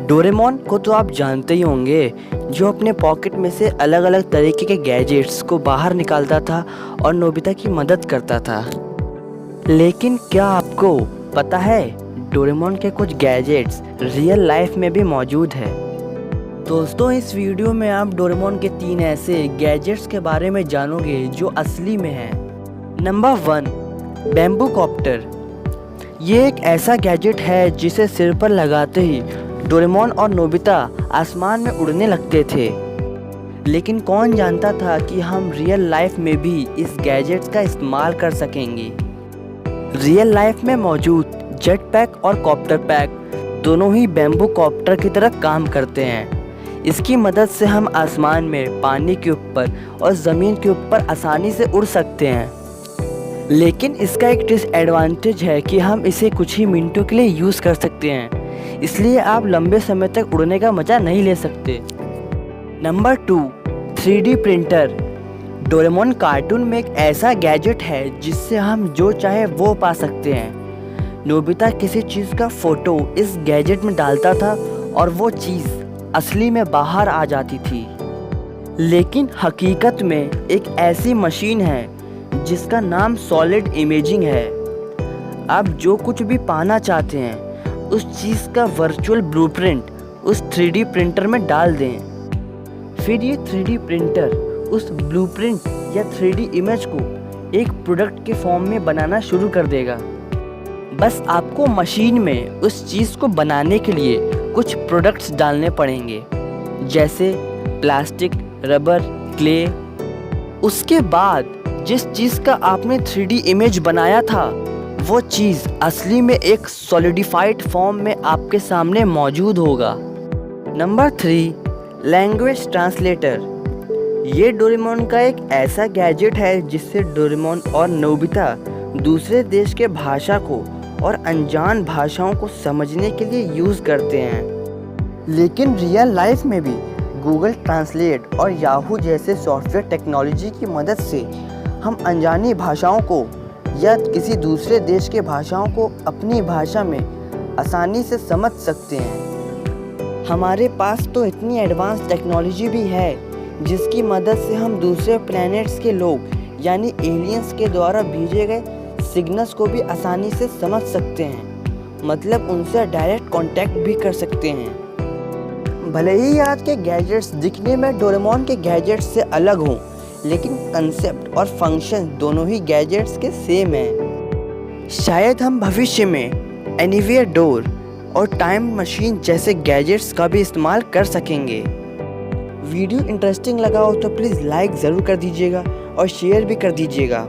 Doraemon को तो आप जानते ही होंगे, जो अपने पॉकेट में से अलग अलग तरीके के गैजेट्स को बाहर निकालता था और नोबिता की मदद करता था। लेकिन क्या आपको पता है डोरेमोन के कुछ गैजेट्स रियल लाइफ में भी मौजूद है। दोस्तों, इस वीडियो में आप डोरेमोन के 3 ऐसे गैजेट्स के बारे में जानोगे जो असली में हैं। Number 1, bamboo copter. ये एक ऐसा गैजेट है जिसे सिर पर लगाते ही डोरेमोन और नोबिता आसमान में उड़ने लगते थे। लेकिन कौन जानता था कि हम रियल लाइफ में भी इस गैजेट्स का इस्तेमाल कर सकेंगे। रियल लाइफ में मौजूद जेट पैक और कॉप्टर पैक दोनों ही बैम्बू कॉप्टर की तरह काम करते हैं। इसकी मदद से हम आसमान में, पानी के ऊपर और ज़मीन के ऊपर आसानी से उड़ सकते हैं। लेकिन इसका एक डिसएडवांटेज है कि हम इसे कुछ ही मिनटों के लिए यूज़ कर सकते हैं, इसलिए आप लंबे समय तक उड़ने का मज़ा नहीं ले सकते। Number 2, 3D printer. Doraemon cartoon में एक ऐसा गैजेट है जिससे हम जो चाहे वो पा सकते हैं। नोबिता किसी चीज़ का फ़ोटो इस गैजेट में डालता था और वो चीज़ असली में बाहर आ जाती थी। लेकिन हकीकत में एक ऐसी मशीन है जिसका नाम सॉलिड इमेजिंग है। आप जो कुछ भी पाना चाहते हैं उस चीज़ का वर्चुअल ब्लूप्रिंट उस 3D प्रिंटर में डाल दें। फिर ये 3D प्रिंटर उस ब्लूप्रिंट या 3D इमेज को एक प्रोडक्ट के फॉर्म में बनाना शुरू कर देगा। बस आपको मशीन में उस चीज़ को बनाने के लिए कुछ प्रोडक्ट्स डालने पड़ेंगे, जैसे प्लास्टिक, रबर, क्ले। उसके बाद जिस चीज़ का आपने 3D इमेज बनाया था वो चीज़ असली में एक सॉलिडिफाइड फॉर्म में आपके सामने मौजूद होगा। Number 3, language translator. ये डोरेमोन का एक ऐसा गैजेट है जिससे डोरेमोन और नोबिता दूसरे देश के भाषा को और अनजान भाषाओं को समझने के लिए यूज़ करते हैं। लेकिन रियल लाइफ में भी गूगल ट्रांसलेट और याहू जैसे सॉफ्टवेयर टेक्नोलॉजी की मदद से हम अनजानी भाषाओं को या किसी दूसरे देश के भाषाओं को अपनी भाषा में आसानी से समझ सकते हैं। हमारे पास तो इतनी एडवांस टेक्नोलॉजी भी है जिसकी मदद से हम दूसरे प्लैनेट्स के लोग यानी एलियंस के द्वारा भेजे गए सिग्नल्स को भी आसानी से समझ सकते हैं, मतलब उनसे डायरेक्ट कांटेक्ट भी कर सकते हैं। भले ही आज के गैजेट्स दिखने में डोरेमोन के गैजेट्स से अलग हों, लेकिन कंसेप्ट और फंक्शन दोनों ही गैजेट्स के सेम हैं। शायद हम भविष्य में एनीवेयर डोर और टाइम मशीन जैसे गैजेट्स का भी इस्तेमाल कर सकेंगे। वीडियो इंटरेस्टिंग लगा हो तो प्लीज़ लाइक ज़रूर कर दीजिएगा और शेयर भी कर दीजिएगा।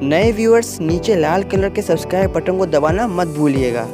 नए व्यूअर्स नीचे लाल कलर के सब्सक्राइब बटन को दबाना मत भूलिएगा।